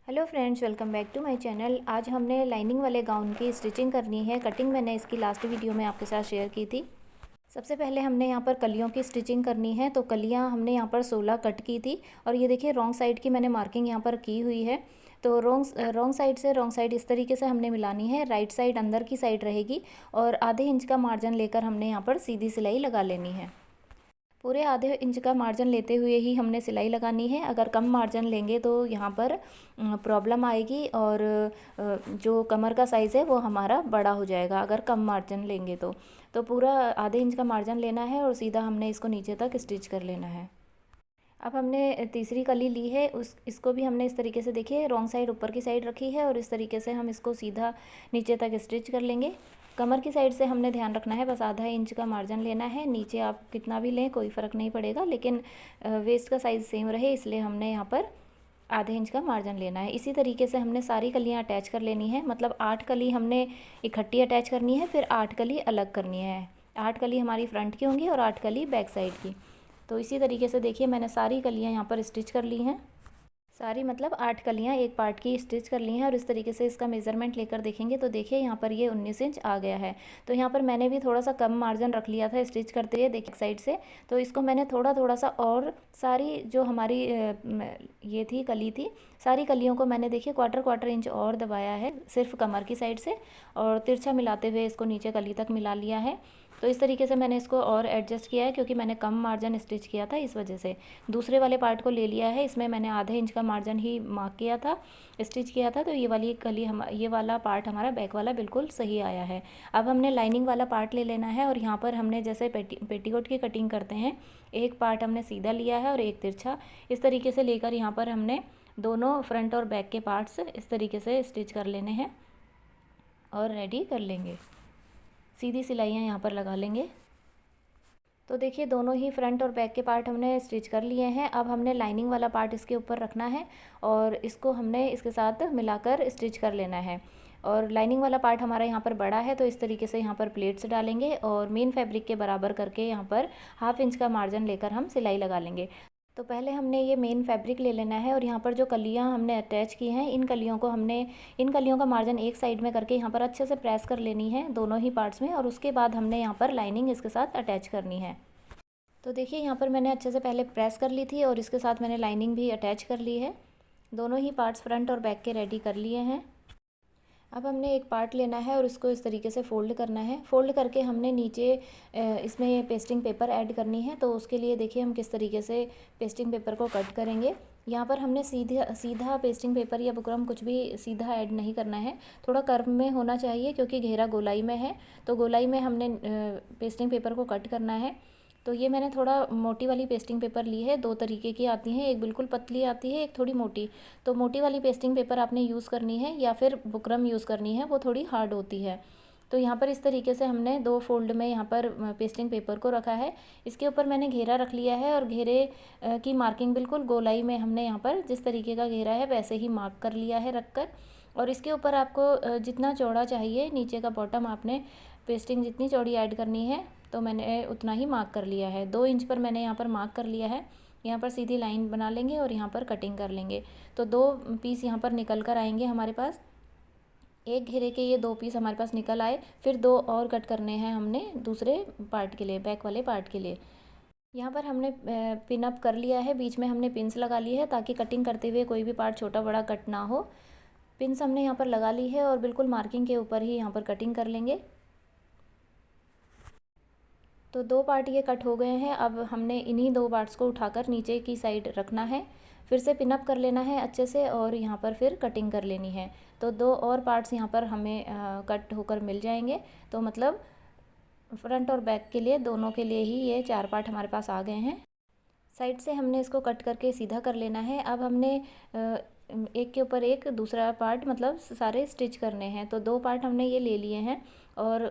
Hello friends, welcome back to my channel. आज हमने lining वाले गाउन की स्टिचिंग करनी है। कटिंग मैंने इसकी लास्ट वीडियो में आपके साथ शेयर की थी। सबसे पहले हमने यहाँ पर कलियों की स्टिचिंग करनी है। तो कलियाँ हमने यहाँ पर 16 कट की थी और ये देखिए रॉन्ग साइड की मैंने मार्किंग यहाँ पर की हुई है। तो रॉन्ग साइड से रॉन्ग साइड इस तरीके से हमने मिलानी है। राइट साइड अंदर की साइड रहेगी और आधे इंच का मार्जिन लेकर हमने यहाँ पर सीधी सिलाई लगा लेनी है। पूरे आधे इंच का मार्जिन लेते हुए ही हमने सिलाई लगानी है। अगर कम मार्जिन लेंगे तो यहाँ पर प्रॉब्लम आएगी और जो कमर का साइज़ है वो हमारा बड़ा हो जाएगा अगर कम मार्जिन लेंगे तो पूरा आधे इंच का मार्जिन लेना है और सीधा हमने इसको नीचे तक स्टिच कर लेना है। अब हमने तीसरी कली ली है, इसको भी हमने इस तरीके से देखिए रॉन्ग साइड ऊपर की साइड रखी है और इस तरीके से हम इसको सीधा नीचे तक स्टिच कर लेंगे। कमर की साइड से हमने ध्यान रखना है, बस आधा इंच का मार्जिन लेना है। नीचे आप कितना भी लें कोई फ़र्क नहीं पड़ेगा, लेकिन वेस्ट का साइज़ सेम रहे इसलिए हमने यहाँ पर आधे इंच का मार्जिन लेना है। इसी तरीके से हमने सारी कलियाँ अटैच कर लेनी है। मतलब 8 कली हमने इकट्ठी अटैच करनी है, फिर 8 कली अलग करनी है। 8 कली हमारी फ्रंट की होंगी और 8 कली बैक साइड की। तो इसी तरीके से देखिए मैंने सारी कलियाँ यहाँ पर स्टिच कर ली हैं। सारी मतलब 8 कलियाँ एक पार्ट की स्टिच कर ली हैं और इस तरीके से इसका मेज़रमेंट लेकर देखेंगे तो देखिए यहाँ पर ये 19 इंच आ गया है। तो यहाँ पर मैंने भी थोड़ा सा कम मार्जिन रख लिया था स्टिच करते हुए देखिए साइड से। तो इसको मैंने थोड़ा सा और सारी जो हमारी ये थी कली थी, सारी कलियों को मैंने देखिए क्वार्टर इंच और दबाया है सिर्फ कमर की साइड से और तिरछा मिलाते हुए इसको नीचे कली तक मिला लिया है। तो इस तरीके से मैंने इसको और एडजस्ट किया है क्योंकि मैंने कम मार्जिन स्टिच किया था, इस वजह से दूसरे वाले पार्ट को ले लिया है। इसमें मैंने आधे इंच का मार्जिन ही मार्क किया था, स्टिच किया था। तो ये वाली कली ये वाला पार्ट हमारा बैक वाला बिल्कुल सही आया है। अब हमने लाइनिंग वाला पार्ट ले लेना है और यहाँ पर हमने जैसे पेटीकोट की कटिंग करते हैं, एक पार्ट हमने सीधा लिया है और एक तिरछा, इस तरीके से लेकर यहाँ पर हमने दोनों फ्रंट और बैक के पार्ट्स इस तरीके से स्टिच कर लेने हैं और रेडी कर लेंगे। सीधी सिलाइयाँ यहाँ पर लगा लेंगे। तो देखिए दोनों ही फ्रंट और बैक के पार्ट हमने स्टिच कर लिए हैं। अब हमने लाइनिंग वाला पार्ट इसके ऊपर रखना है और इसको हमने इसके साथ मिलाकर स्टिच कर लेना है। और लाइनिंग वाला पार्ट हमारा यहाँ पर बड़ा है तो इस तरीके से यहाँ पर प्लेट्स डालेंगे और मेन फैब्रिक के बराबर करके यहाँ पर हाफ इंच का मार्जिन लेकर हम सिलाई लगा लेंगे। तो पहले हमने ये मेन फैब्रिक ले लेना है और यहाँ पर जो कलियाँ हमने अटैच की हैं इन कलियों का मार्जिन एक साइड में करके यहाँ पर अच्छे से प्रेस कर लेनी है दोनों ही पार्ट्स में और उसके बाद हमने यहाँ पर लाइनिंग इसके साथ अटैच करनी है। तो देखिए यहाँ पर मैंने अच्छे से पहले प्रेस कर ली थी और इसके साथ मैंने लाइनिंग भी अटैच कर ली है। दोनों ही पार्ट्स फ्रंट और बैक के रेडी कर लिए हैं। अब हमने एक पार्ट लेना है और इसको इस तरीके से फ़ोल्ड करना है। फ़ोल्ड करके हमने नीचे इसमें पेस्टिंग पेपर ऐड करनी है। तो उसके लिए देखिए हम किस तरीके से पेस्टिंग पेपर को कट करेंगे। यहाँ पर हमने सीधा पेस्टिंग पेपर या बुकरम कुछ भी सीधा ऐड नहीं करना है, थोड़ा कर्व में होना चाहिए क्योंकि घेरा गोलाई में है। तो गोलाई में हमने पेस्टिंग पेपर को कट करना है। तो ये मैंने थोड़ा मोटी वाली पेस्टिंग पेपर ली है। दो तरीके की आती हैं, एक बिल्कुल पतली आती है, एक थोड़ी मोटी। तो मोटी वाली पेस्टिंग पेपर आपने यूज़ करनी है या फिर बुकरम यूज़ करनी है, वो थोड़ी हार्ड होती है। तो यहाँ पर इस तरीके से हमने 2 फोल्ड में यहाँ पर पेस्टिंग पेपर को रखा है। इसके ऊपर मैंने घेरा रख लिया है और घेरे की मार्किंग बिल्कुल गोलाई में हमने यहाँ पर जिस तरीके का घेरा है वैसे ही मार्क कर लिया है रख कर। और इसके ऊपर आपको जितना चौड़ा चाहिए नीचे का बॉटम आपने पेस्टिंग जितनी चौड़ी ऐड करनी है तो मैंने उतना ही मार्क कर लिया है। 2 इंच पर मैंने यहाँ पर मार्क कर लिया है। यहाँ पर सीधी लाइन बना लेंगे और यहाँ पर कटिंग कर लेंगे। तो 2 पीस यहाँ पर निकल कर आएंगे हमारे पास। एक घेरे के ये 2 पीस हमारे पास निकल आए, फिर 2 और कट करने हैं हमने दूसरे पार्ट के लिए, बैक वाले पार्ट के लिए। यहाँ पर हमने पिन अप कर लिया है, बीच में हमने पिन्स लगा ली है ताकि कटिंग करते हुए कोई भी पार्ट छोटा बड़ा कट ना हो। पिन्स हमने यहाँ पर लगा ली है और बिल्कुल मार्किंग के ऊपर ही यहाँ पर कटिंग कर लेंगे। तो 2 पार्ट ये कट हो गए हैं। अब हमने इन्हीं 2 पार्ट्स को उठाकर नीचे की साइड रखना है, फिर से पिन अप कर लेना है अच्छे से और यहाँ पर फिर कटिंग कर लेनी है। तो 2 और पार्ट्स यहाँ पर हमें कट होकर मिल जाएंगे। तो मतलब फ्रंट और बैक के लिए दोनों के लिए ही ये 4 पार्ट हमारे पास आ गए हैं। साइड से हमने इसको कट करके सीधा कर लेना है। अब हमने एक के ऊपर एक दूसरा पार्ट मतलब सारे स्टिच करने हैं। तो 2 पार्ट हमने ये ले लिए हैं और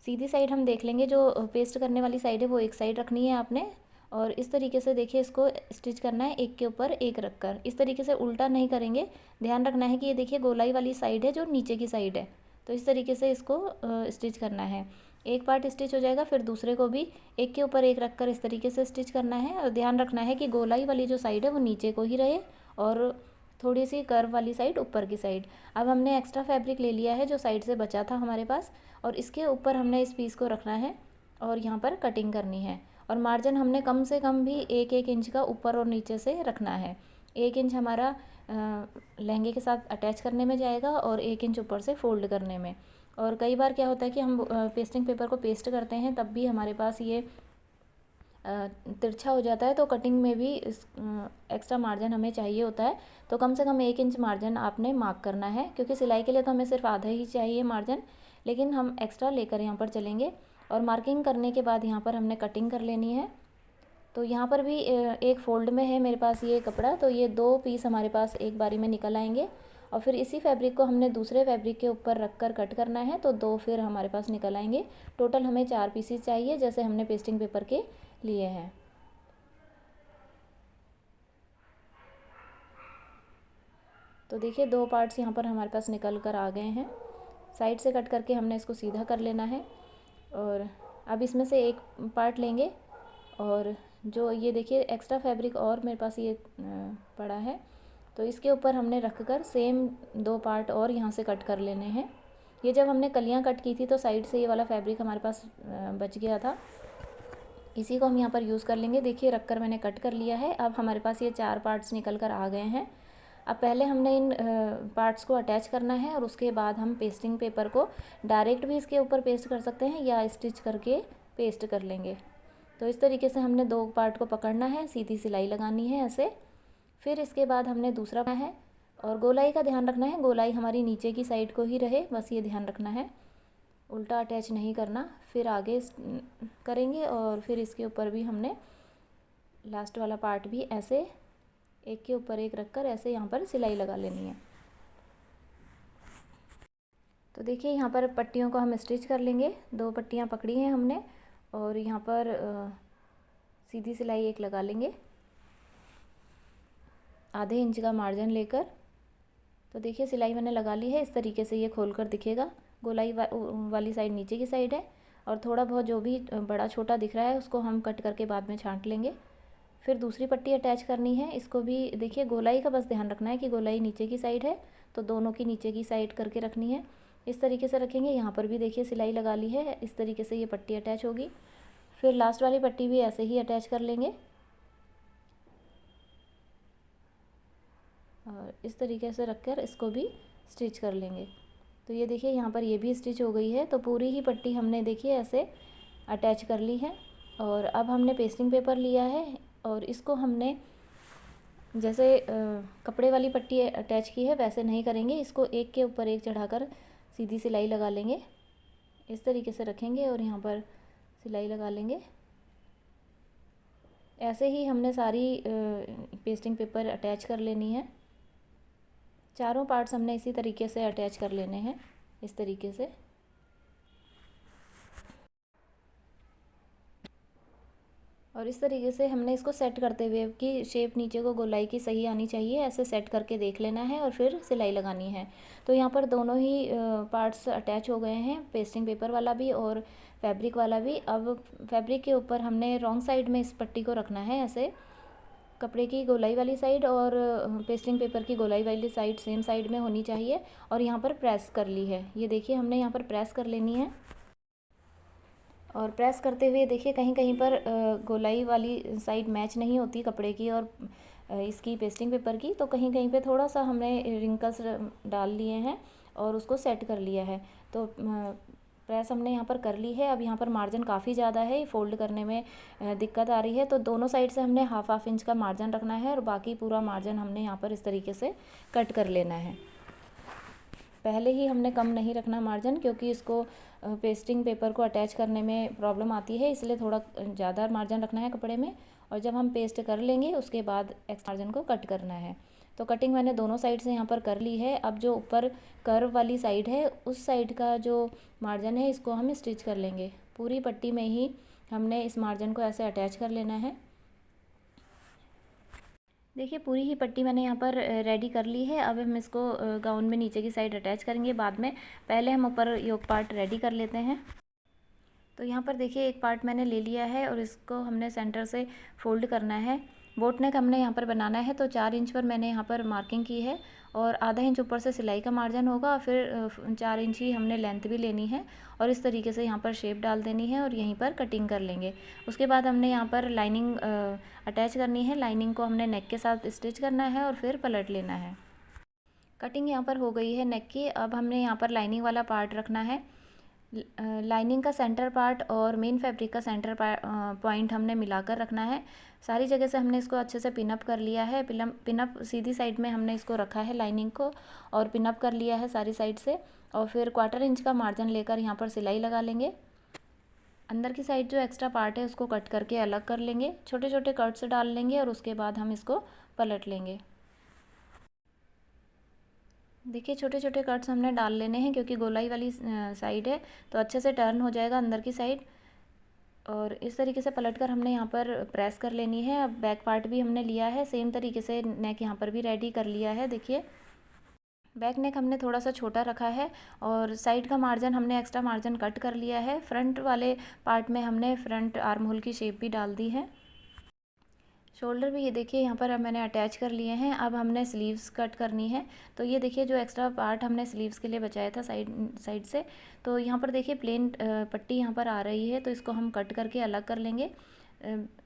सीधी साइड हम देख लेंगे, जो पेस्ट करने वाली साइड है वो एक साइड रखनी है आपने और इस तरीके से देखिए इसको स्टिच करना है एक के ऊपर एक रख कर। इस तरीके से उल्टा नहीं करेंगे, ध्यान रखना है कि ये देखिए गोलाई वाली साइड है जो नीचे की साइड है। तो इस तरीके से इसको स्टिच करना है। एक पार्ट स्टिच हो जाएगा, फिर दूसरे को भी एक के ऊपर एक रख कर इस तरीके से स्टिच करना है और ध्यान रखना है कि गोलाई वाली जो साइड है वो नीचे को ही रहे और थोड़ी सी कर्व वाली साइड ऊपर की साइड। अब हमने एक्स्ट्रा फैब्रिक ले लिया है जो साइड से बचा था हमारे पास, और इसके ऊपर हमने इस पीस को रखना है और यहाँ पर कटिंग करनी है। और मार्जिन हमने कम से कम भी 1-1 इंच का ऊपर और नीचे से रखना है। 1 इंच हमारा लहंगे के साथ अटैच करने में जाएगा और 1 इंच ऊपर से फोल्ड करने में। और कई बार क्या होता है कि हम पेस्टिंग पेपर को पेस्ट करते हैं तब भी हमारे पास ये तिरछा हो जाता है, तो कटिंग में भी एक्स्ट्रा मार्जिन हमें चाहिए होता है। तो कम से कम 1 इंच मार्जिन आपने मार्क करना है, क्योंकि सिलाई के लिए तो हमें सिर्फ आधा ही चाहिए मार्जिन, लेकिन हम एक्स्ट्रा लेकर यहाँ पर चलेंगे। और मार्किंग करने के बाद यहाँ पर हमने कटिंग कर लेनी है। तो यहाँ पर भी एक फ़ोल्ड में है मेरे पास ये कपड़ा, तो ये 2 पीस हमारे पास एक बारी में निकल आएंगे। और फिर इसी फैब्रिक को हमने दूसरे फैब्रिक के ऊपर रख कर कट करना है, तो 2 फिर हमारे पास निकल आएंगे। टोटल हमें 4 पीसीस चाहिए जैसे हमने पेस्टिंग पेपर के लिए हैं। तो देखिए 2 पार्ट्स यहाँ पर हमारे पास निकल कर आ गए हैं। साइड से कट करके हमने इसको सीधा कर लेना है। और अब इसमें से एक पार्ट लेंगे और जो ये देखिए एक्स्ट्रा फैब्रिक और मेरे पास ये पड़ा है, तो इसके ऊपर हमने रख कर सेम 2 पार्ट और यहाँ से कट कर लेने हैं। ये जब हमने कलियाँ कट की थी तो साइड से ये वाला फैब्रिक हमारे पास बच गया था, इसी को हम यहाँ पर यूज़ कर लेंगे। देखिए रख कर मैंने कट कर लिया है। अब हमारे पास ये 4 पार्ट्स निकल कर आ गए हैं। अब पहले हमने इन पार्ट्स को अटैच करना है और उसके बाद हम पेस्टिंग पेपर को डायरेक्ट भी इसके ऊपर पेस्ट कर सकते हैं या स्टिच करके पेस्ट कर लेंगे। तो इस तरीके से हमने 2 पार्ट को पकड़ना है, सीधी सिलाई लगानी है ऐसे। फिर इसके बाद हमने दूसरा है और गोलाई का ध्यान रखना है, गोलाई हमारी नीचे की साइड को ही रहे, बस ये ध्यान रखना है, उल्टा अटैच नहीं करना। फिर आगे करेंगे और फिर इसके ऊपर भी हमने लास्ट वाला पार्ट भी ऐसे एक के ऊपर एक रखकर ऐसे यहाँ पर सिलाई लगा लेनी है। तो देखिए यहाँ पर पट्टियों को हम स्टिच कर लेंगे। 2 पट्टियाँ पकड़ी हैं हमने और यहाँ पर सीधी सिलाई एक लगा लेंगे आधे इंच का मार्जिन लेकर। तो देखिए सिलाई मैंने लगा ली है। इस तरीके से ये खोलकर दिखेगा। गोलाई वाली साइड नीचे की साइड है और थोड़ा बहुत जो भी बड़ा छोटा दिख रहा है उसको हम कट करके बाद में छांट लेंगे। फिर दूसरी पट्टी अटैच करनी है। इसको भी देखिए गोलाई का बस ध्यान रखना है कि गोलाई नीचे की साइड है, तो दोनों की नीचे की साइड करके रखनी है। इस तरीके से रखेंगे। यहाँ पर भी देखिए सिलाई लगा ली है। इस तरीके से ये पट्टी अटैच होगी। फिर लास्ट वाली पट्टी भी ऐसे ही अटैच कर लेंगे और इस तरीके से रखकर इसको भी स्टिच कर लेंगे। तो ये देखिए यहाँ पर ये भी स्टिच हो गई है। तो पूरी ही पट्टी हमने देखिए ऐसे अटैच कर ली है। और अब हमने पेस्टिंग पेपर लिया है और इसको हमने जैसे कपड़े वाली पट्टी अटैच की है वैसे नहीं करेंगे, इसको एक के ऊपर एक चढ़ाकर सीधी सिलाई लगा लेंगे। इस तरीके से रखेंगे और यहाँ पर सिलाई लगा लेंगे। ऐसे ही हमने सारी पेस्टिंग पेपर अटैच कर लेनी है। चारों पार्ट्स हमने इसी तरीके से अटैच कर लेने हैं, इस तरीके से। और इस तरीके से हमने इसको सेट करते हुए कि शेप नीचे को गोलाई की सही आनी चाहिए, ऐसे सेट करके देख लेना है और फिर सिलाई लगानी है। तो यहाँ पर दोनों ही पार्ट्स अटैच हो गए हैं, पेस्टिंग पेपर वाला भी और फैब्रिक वाला भी। अब फैब्रिक के ऊपर हमने रॉन्ग साइड में इस पट्टी को रखना है ऐसे, कपड़े की गोलाई वाली साइड और पेस्टिंग पेपर की गोलाई वाली साइड सेम साइड में होनी चाहिए। और यहाँ पर प्रेस कर ली है, ये देखिए हमने यहाँ पर प्रेस कर लेनी है। और प्रेस करते हुए देखिए कहीं कहीं पर गोलाई वाली साइड मैच नहीं होती कपड़े की और इसकी पेस्टिंग पेपर की, तो कहीं कहीं पे थोड़ा सा हमने रिंकल्स डाल लिए हैं और उसको सेट कर लिया है। तो प्रेस हमने यहाँ पर कर ली है। अब यहाँ पर मार्जिन काफ़ी ज़्यादा है, फोल्ड करने में दिक्कत आ रही है, तो दोनों साइड से हमने हाफ इंच का मार्जिन रखना है और बाकी पूरा मार्जिन हमने यहाँ पर इस तरीके से कट कर लेना है। पहले ही हमने कम नहीं रखना मार्जिन, क्योंकि इसको पेस्टिंग पेपर को अटैच करने में प्रॉब्लम आती है, इसलिए थोड़ा ज़्यादा मार्जिन रखना है कपड़े में। और जब हम पेस्ट कर लेंगे उसके बाद एक्स्ट्रा मार्जिन को कट करना है। तो कटिंग मैंने दोनों साइड से यहाँ पर कर ली है। अब जो ऊपर कर्व वाली साइड है उस साइड का जो मार्जिन है इसको हम स्टिच कर लेंगे। पूरी पट्टी में ही हमने इस मार्जिन को ऐसे अटैच कर लेना है। देखिए पूरी ही पट्टी मैंने यहाँ पर रेडी कर ली है। अब हम इसको गाउन में नीचे की साइड अटैच करेंगे बाद में, पहले हम ऊपर योक पार्ट रेडी कर लेते हैं। तो यहाँ पर देखिए एक पार्ट मैंने ले लिया है और इसको हमने सेंटर से फोल्ड करना है बोट नेक हमने यहाँ पर बनाना है तो 4 इंच पर मैंने यहाँ पर मार्किंग की है और आधा इंच ऊपर से सिलाई का मार्जिन होगा। फिर 4 इंच ही हमने लेंथ भी लेनी है और इस तरीके से यहाँ पर शेप डाल देनी है और यहीं पर कटिंग कर लेंगे। उसके बाद हमने यहाँ पर लाइनिंग अटैच करनी है। लाइनिंग को हमने नेक के साथ स्टिच करना है और फिर पलट लेना है। कटिंग यहाँ पर हो गई है नेक की। अब हमने यहाँ पर लाइनिंग वाला पार्ट रखना है। लाइनिंग का सेंटर पार्ट और मेन फैब्रिक का सेंटर पॉइंट हमने मिलाकर रखना है। सारी जगह से हमने इसको अच्छे से पिनअप कर लिया है। पिनअप सीधी साइड में हमने इसको रखा है लाइनिंग को और पिनअप कर लिया है सारी साइड से। और फिर 1/4 इंच का मार्जिन लेकर यहाँ पर सिलाई लगा लेंगे। अंदर की साइड जो एक्स्ट्रा पार्ट है उसको कट करके अलग कर लेंगे। छोटे छोटे कट्स डाल लेंगे और उसके बाद हम इसको पलट लेंगे। देखिए छोटे छोटे कट्स हमने डाल लेने हैं क्योंकि गोलाई वाली साइड है तो अच्छे से टर्न हो जाएगा अंदर की साइड। और इस तरीके से पलटकर हमने यहाँ पर प्रेस कर लेनी है। अब बैक पार्ट भी हमने लिया है, सेम तरीके से नेक यहाँ पर भी रेडी कर लिया है। देखिए बैक नेक हमने थोड़ा सा छोटा रखा है और साइड का मार्जिन हमने एक्स्ट्रा मार्जिन कट कर लिया है। फ्रंट वाले पार्ट में हमने फ्रंट आर्म होल की शेप भी डाल दी है। शोल्डर भी ये देखिए यहाँ पर अब मैंने अटैच कर लिए हैं। अब हमने स्लीव्स कट करनी है तो ये देखिए जो एक्स्ट्रा पार्ट हमने स्लीव्स के लिए बचाया था साइड से, तो यहाँ पर देखिए प्लेन पट्टी यहाँ पर आ रही है तो इसको हम कट करके अलग कर लेंगे।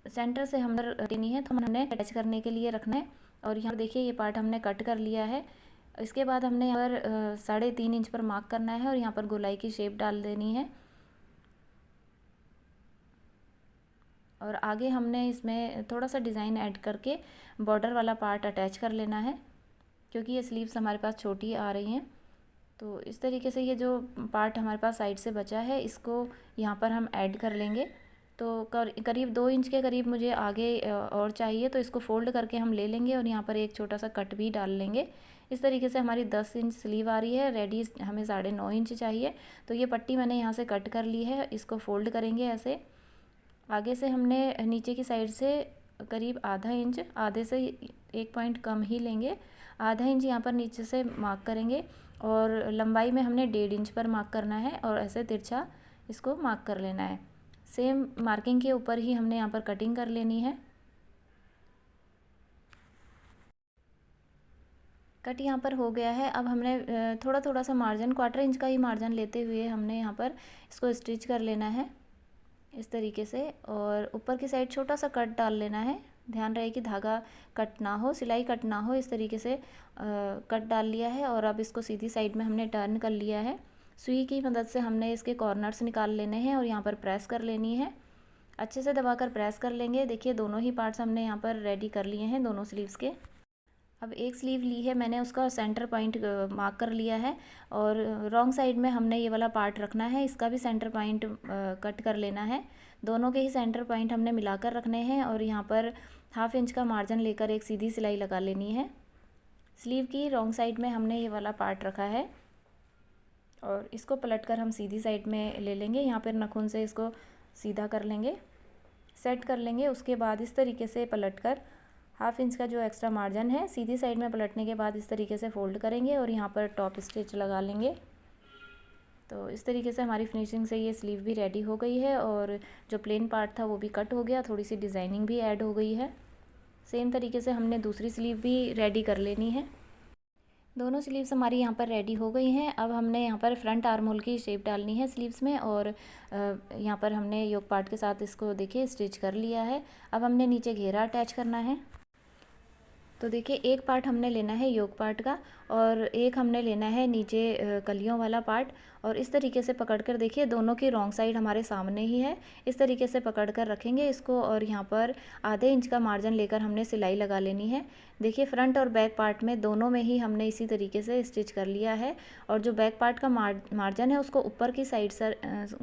सेंटर से हम देनी है तो हमने अटैच करने के लिए रखना है। और यहाँ पर देखिए ये पार्ट हमने कट कर लिया है। इसके बाद हमने यहाँ पर 3.5 इंच पर मार्क करना है और यहाँ पर गोलाई की शेप डाल देनी है। और आगे हमने इसमें थोड़ा सा डिज़ाइन ऐड करके बॉर्डर वाला पार्ट अटैच कर लेना है क्योंकि ये स्लीव्स हमारे पास छोटी आ रही हैं। तो इस तरीके से ये जो पार्ट हमारे पास साइड से बचा है इसको यहाँ पर हम ऐड कर लेंगे। तो करीब 2 इंच के करीब मुझे आगे और चाहिए तो इसको फोल्ड करके हम ले लेंगे और यहाँ पर एक छोटा सा कट भी डाल लेंगे। इस तरीके से हमारी 10 इंच स्लीव आ रही है। रेडी हमें 9.5 इंच चाहिए तो ये पट्टी मैंने यहाँ से कट कर ली है। इसको फोल्ड करेंगे ऐसे। आगे से हमने नीचे की साइड से करीब आधा इंच, आधे से 1 पॉइंट कम ही लेंगे, आधा इंच यहाँ पर नीचे से मार्क करेंगे और लंबाई में हमने 1.5 इंच पर मार्क करना है और ऐसे तिरछा इसको मार्क कर लेना है। सेम मार्किंग के ऊपर ही हमने यहाँ पर कटिंग कर लेनी है। कट यहाँ पर हो गया है। अब हमने थोड़ा थोड़ा सा मार्जिन 1/4 इंच का ही मार्जिन लेते हुए हमने यहाँ पर इसको स्टिच कर लेना है इस तरीके से। और ऊपर की साइड छोटा सा कट डाल लेना है। ध्यान रहे कि धागा कट ना हो, सिलाई कट ना हो, इस तरीके से कट डाल लिया है। और अब इसको सीधी साइड में हमने टर्न कर लिया है। सुई की मदद से हमने इसके कॉर्नर्स निकाल लेने हैं और यहाँ पर प्रेस कर लेनी है। अच्छे से दबाकर प्रेस कर लेंगे। देखिए दोनों ही पार्ट्स हमने यहाँ पर रेडी कर लिए हैं, दोनों स्लीव्स के। अब एक स्लीव ली है मैंने, उसका सेंटर पॉइंट मार्क कर लिया है और रॉन्ग साइड में हमने ये वाला पार्ट रखना है। इसका भी सेंटर पॉइंट कट कर लेना है। दोनों के ही सेंटर पॉइंट हमने मिलाकर रखने हैं और यहाँ पर 1/2 इंच का मार्जिन लेकर एक सीधी सिलाई लगा लेनी है। स्लीव की रॉन्ग साइड में हमने ये वाला पार्ट रखा है और इसको पलटकर हम सीधी साइड में ले लेंगे। यहाँ पर नाखून से इसको सीधा कर लेंगे, सेट कर लेंगे। उसके बाद इस तरीके से पलटकर 1/2 इंच का जो एक्स्ट्रा मार्जिन है सीधी साइड में पलटने के बाद इस तरीके से फोल्ड करेंगे और यहाँ पर टॉप स्टिच लगा लेंगे। तो इस तरीके से हमारी फिनिशिंग से ये स्लीव भी रेडी हो गई है और जो प्लेन पार्ट था वो भी कट हो गया, थोड़ी सी डिज़ाइनिंग भी ऐड हो गई है। सेम तरीके से हमने दूसरी स्लीव भी रेडी कर लेनी है। दोनों स्लीव्स हमारी यहाँ पर रेडी हो गई हैं। अब हमने यहाँ पर फ्रंट आर्म होल की शेप डालनी है स्लीव्स में और यहाँ पर हमने योक पार्ट के साथ इसको देखिए स्टिच कर लिया है। अब हमने नीचे घेरा अटैच करना है। तो देखिए एक पार्ट हमने लेना है योक पार्ट का और एक हमने लेना है नीचे कलियों वाला पार्ट। और इस तरीके से पकड़कर देखिए दोनों की रॉन्ग साइड हमारे सामने ही है। इस तरीके से पकड़कर रखेंगे इसको और यहाँ पर आधे इंच का मार्जिन लेकर हमने सिलाई लगा लेनी है। देखिए फ्रंट और बैक पार्ट में दोनों में ही हमने इसी तरीके से स्टिच कर लिया है। और जो बैक पार्ट का मार्जिन है उसको ऊपर की साइड से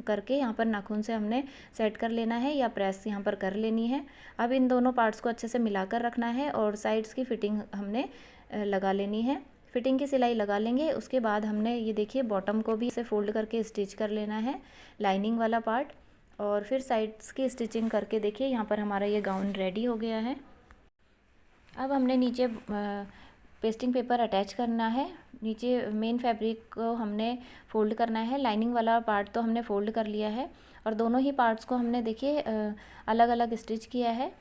करके यहाँ पर नाखून से हमने सेट कर लेना है या प्रेस यहाँ पर कर लेनी है। अब इन दोनों पार्ट्स को अच्छे से मिलाकर रखना है और साइड्स की फिटिंग हमने लगा लेनी है। फिटिंग की सिलाई लगा लेंगे। उसके बाद हमने ये देखिए बॉटम को भी इसे फोल्ड करके स्टिच कर लेना है, लाइनिंग वाला पार्ट। और फिर साइड्स की स्टिचिंग करके देखिए यहाँ पर हमारा ये गाउन रेडी हो गया है। अब हमने नीचे पेस्टिंग पेपर अटैच करना है। नीचे मेन फैब्रिक को हमने फोल्ड करना है। लाइनिंग वाला पार्ट तो हमने फोल्ड कर लिया है और दोनों ही पार्ट्स को हमने देखिए अलग अलग स्टिच किया है।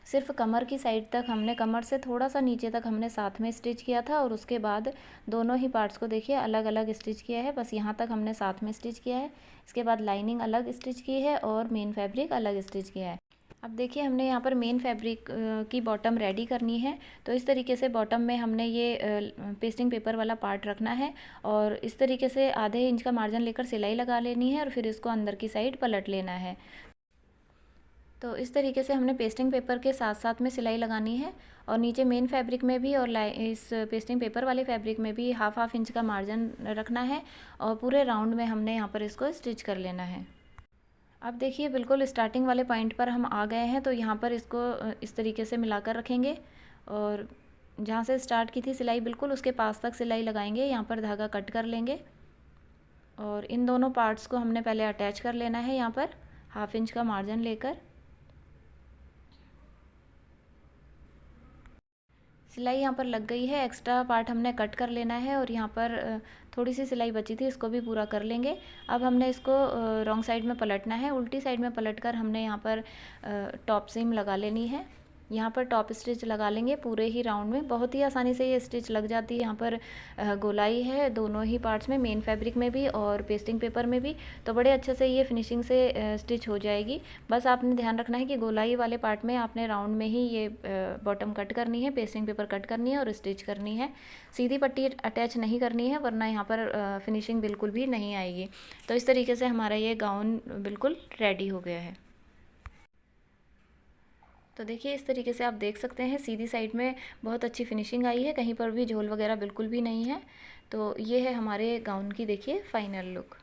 सिर्फ कमर की साइड तक हमने, कमर से थोड़ा सा नीचे तक हमने साथ में स्टिच किया था और उसके बाद दोनों ही पार्ट्स को देखिए अलग अलग स्टिच किया है। बस यहाँ तक हमने साथ में स्टिच किया है। इसके बाद लाइनिंग अलग स्टिच की है और मेन फैब्रिक अलग स्टिच किया है। अब देखिए हमने यहाँ पर मेन फैब्रिक की बॉटम रेडी करनी है। तो इस तरीके से बॉटम में हमने ये पेस्टिंग पेपर वाला पार्ट रखना है और इस तरीके से आधे इंच का मार्जिन लेकर सिलाई लगा लेनी है और फिर इसको अंदर की साइड पलट लेना है। तो इस तरीके से हमने पेस्टिंग पेपर के साथ साथ में सिलाई लगानी है और नीचे मेन फैब्रिक में भी और इस पेस्टिंग पेपर वाले फैब्रिक में भी हाफ इंच का मार्जिन रखना है और पूरे राउंड में हमने यहाँ पर इसको स्टिच कर लेना है। अब देखिए बिल्कुल स्टार्टिंग वाले पॉइंट पर हम आ गए हैं। तो यहाँ पर इसको इस तरीके से मिलाकर रखेंगे और जहाँ से स्टार्ट की थी सिलाई बिल्कुल उसके पास तक सिलाई लगाएंगे। यहाँ पर धागा कट कर लेंगे और इन दोनों पार्ट्स को हमने पहले अटैच कर लेना है। यहाँ पर हाफ इंच का मार्जिन लेकर सिलाई यहाँ पर लग गई है। एक्स्ट्रा पार्ट हमने कट कर लेना है और यहाँ पर थोड़ी सी सिलाई बची थी, इसको भी पूरा कर लेंगे। अब हमने इसको रॉन्ग साइड में पलटना है। उल्टी साइड में पलटकर हमने यहाँ पर टॉप सीम लगा लेनी है। यहाँ पर टॉप स्टिच लगा लेंगे पूरे ही राउंड में। बहुत ही आसानी से ये स्टिच लग जाती है। यहाँ पर गोलाई है दोनों ही पार्ट्स में, मेन फैब्रिक में भी और पेस्टिंग पेपर में भी। तो बड़े अच्छे से ये फिनिशिंग से स्टिच हो जाएगी। बस आपने ध्यान रखना है कि गोलाई वाले पार्ट में आपने राउंड में ही ये बॉटम कट करनी है, पेस्टिंग पेपर कट करनी है और स्टिच करनी है। सीधी पट्टी अटैच नहीं करनी है वरना यहाँ पर फिनिशिंग बिल्कुल भी नहीं आएगी। तो इस तरीके से हमारा ये गाउन बिल्कुल रेडी हो गया है। तो देखिए इस तरीके से आप देख सकते हैं सीधी साइड में बहुत अच्छी फिनिशिंग आई है, कहीं पर भी झोल वगैरह बिल्कुल भी नहीं है। तो ये है हमारे गाउन की देखिए फाइनल लुक।